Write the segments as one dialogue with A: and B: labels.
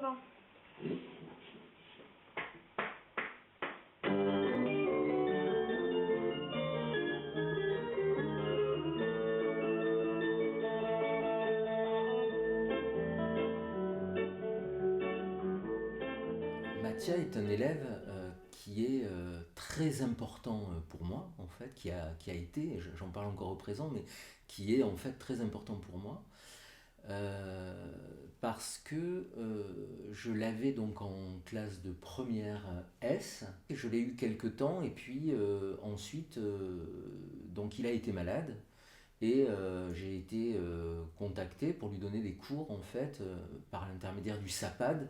A: Bergan.
B: Mathia est un élève qui est très important pour moi, en fait, qui a été, j'en parle encore au présent, mais qui est en fait très important pour moi, parce que je l'avais donc en classe de première S, je l'ai eu quelque temps, et puis ensuite, donc il a été malade, et j'ai été contacté pour lui donner des cours, en fait, par l'intermédiaire du SAPAD,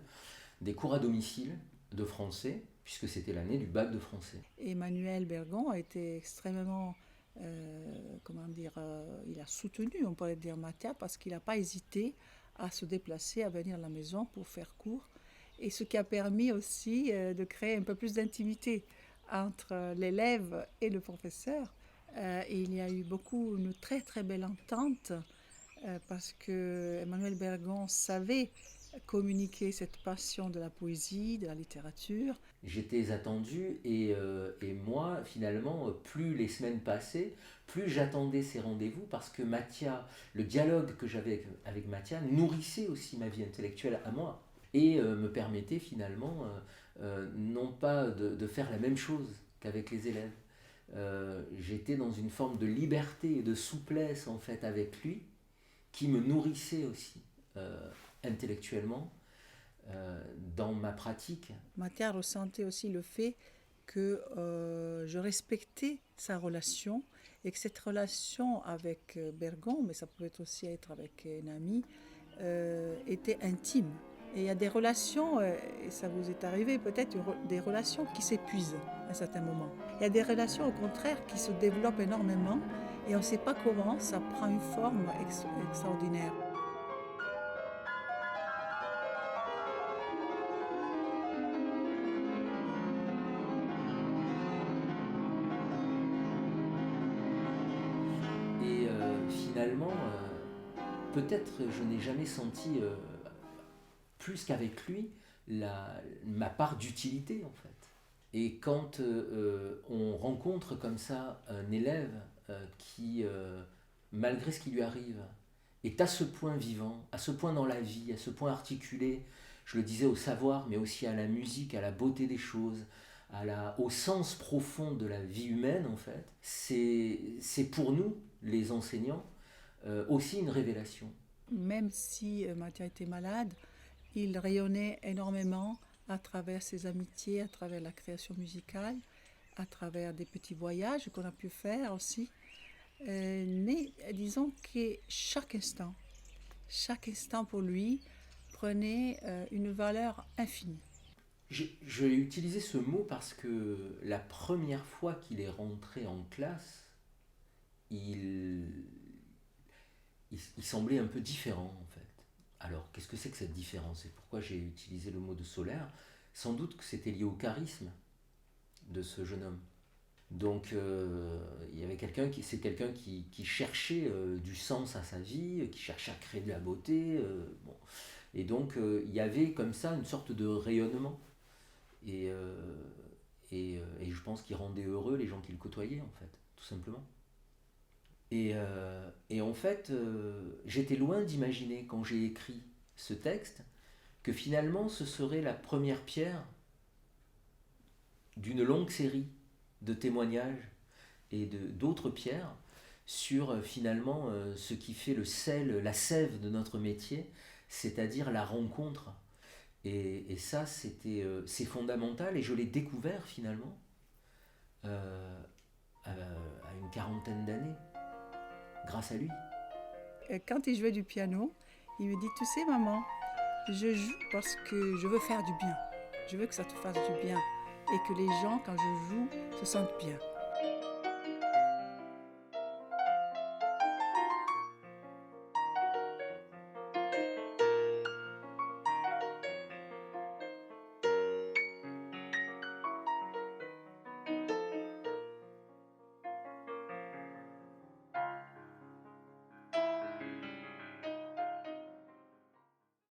B: des cours à domicile de français, puisque c'était l'année du bac de français.
C: Emmanuel Bergon a été extrêmement, il a soutenu, on pourrait dire, Mathia, parce qu'il n'a pas hésité à se déplacer, à venir à la maison pour faire cours. Et ce qui a permis aussi de créer un peu plus d'intimité entre l'élève et le professeur. Et il y a eu une très très belle entente parce que Emmanuel Bergon savait communiquer cette passion de la poésie, de la littérature.
B: J'étais attendu et moi, finalement, plus les semaines passaient, plus j'attendais ces rendez-vous parce que Mathia, le dialogue que j'avais avec Mathia nourrissait aussi ma vie intellectuelle à moi et me permettait finalement non pas de faire la même chose qu'avec les élèves. J'étais dans une forme de liberté et de souplesse en fait avec lui qui me nourrissait aussi intellectuellement dans ma pratique.
C: Mathia ressentait aussi le fait que je respectais sa relation et que cette relation avec Bergon, mais ça pouvait aussi être avec un ami, était intime. Et il y a des relations, et ça vous est arrivé peut-être, des relations qui s'épuisent à un certain moment. Il y a des relations au contraire qui se développent énormément et on ne sait pas comment, ça prend une forme extraordinaire.
B: Et finalement, peut-être je n'ai jamais senti plus qu'avec lui ma part d'utilité en fait. Et quand on rencontre comme ça un élève qui, malgré ce qui lui arrive, est à ce point vivant, à ce point dans la vie, à ce point articulé, je le disais, au savoir, mais aussi à la musique, à la beauté des choses, au sens profond de la vie humaine, en fait, c'est pour nous, les enseignants, aussi une révélation.
C: Même si Mathia était malade, il rayonnait énormément à travers ses amitiés, à travers la création musicale, à travers des petits voyages qu'on a pu faire aussi. Mais disons que chaque instant pour lui prenait une valeur infinie.
B: J'ai utilisé ce mot parce que la première fois qu'il est rentré en classe, il, il semblait un peu différent en fait. Alors, qu'est-ce que c'est que cette différence et pourquoi j'ai utilisé le mot de solaire? Sans doute que c'était lié au charisme de ce jeune homme. Donc, il y avait c'est quelqu'un qui cherchait du sens à sa vie, qui cherchait à créer de la beauté. Bon. Et donc, il y avait comme ça une sorte de rayonnement. Et, et je pense qu'il rendait heureux les gens qui le côtoyaient, en fait, tout simplement. Et en fait, j'étais loin d'imaginer, quand j'ai écrit ce texte, que finalement ce serait la première pierre d'une longue série de témoignages et d'autres pierres sur finalement ce qui fait le sel, la sève de notre métier, c'est-à-dire la rencontre. Et ça, c'est fondamental et je l'ai découvert finalement à une quarantaine d'années, grâce à lui.
C: Et quand il jouait du piano, il me dit, tu sais maman, je joue parce que je veux faire du bien. Je veux que ça te fasse du bien et que les gens, quand je joue, se sentent bien.